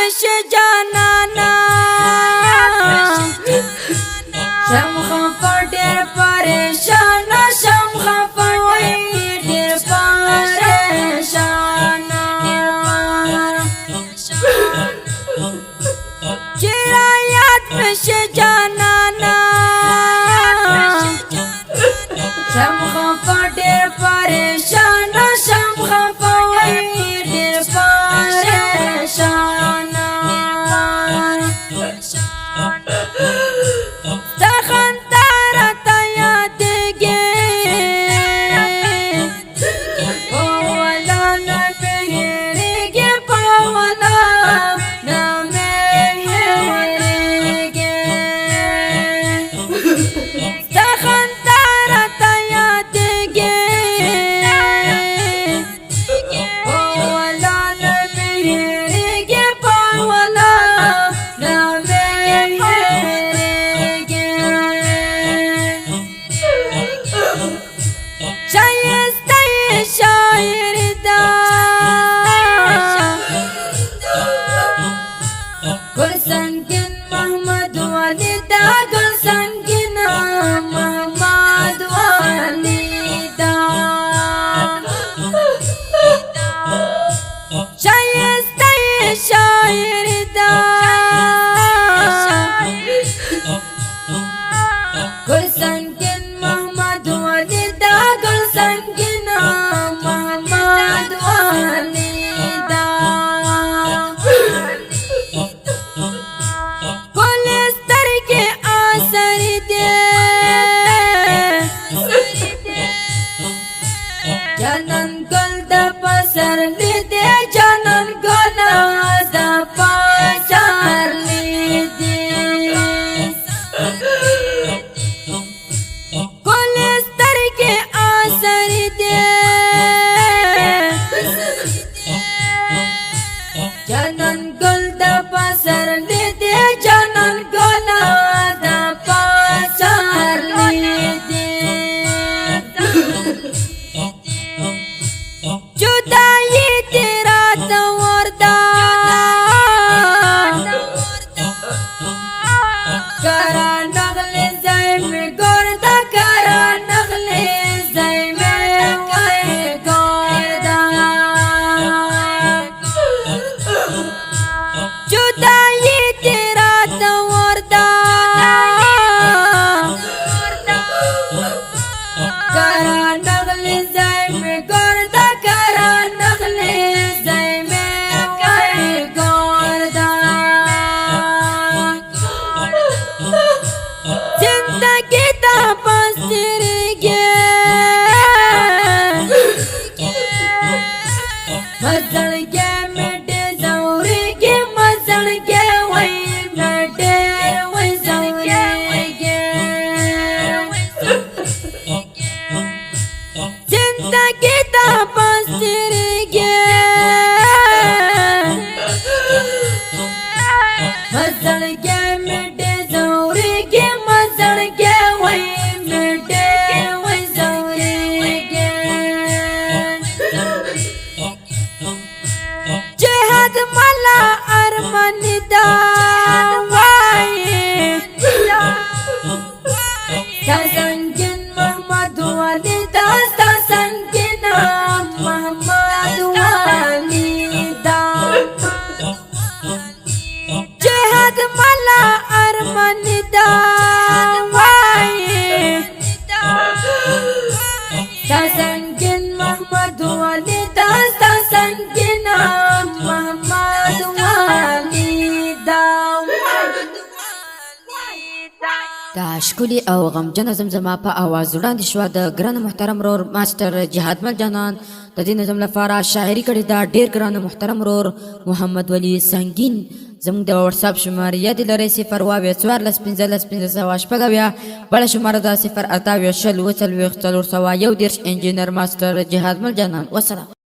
بشه جانانا شم خفا ډیر پریشان شم خفا وای ډیر پریشان چرا یاد بشه جانانا شم خفا ډیر پریشان شم خفا وای ډیر پریشان تخندارا تا یادگی پاولا نمهرگی پاولا نمهرگی تخندارا تا یادگی پاولا نمهرگی پاولا شایسته شاعر دا گل سنگین محمد والی دا گل سنگین محمد والی دا شایسته شاعر دا گل سنگین محمد والی دا گل سنگین محمد والی دا پولستر کے آثر دے جانن گل دا پسر لی دے جانن گل دا پسر لی دے پولستر کے آثر دے جانن گل دا پسر لی دے جانن گل دا پسر لی دے جدائی تیرا دوردا کرا نغلی زیم گردا کرا نغلی زیم گردا جدائی تیرا دوردا کرا نغلی زیم گردا کرا نغلی زیم گردا زندگی تا پسترگی مزلگی میٹے زورگی مزلگی وی میٹے وی زورگی زندگی تا پسترگی مزلگی میٹے زورگی مزلگی وی میٹے وی زورگی جہاد ملا ارمان دا وای تا سنگین محمد والی دا تا سنگین محمد والی دا جہاد ملا ارمان دا وای تا سنگین محمد والی دا تا سنگین محمد والی دا دا ښکلي او غمجنه زمزمه په اواز وړاندې شوه د ګران محترم رور ماسټر جهاد مل جانان د دې نظم لپاره شاعري کړې ده ډېر ګران محترم رور محمد ولی سنگین زموږ د واتساپ شماره یاد لرئ 0 واویا 14 15 15 شپږ بله شماره ده 0 اتاویا 20 441 انجینر ماسټر جهاد مل جانان وسلام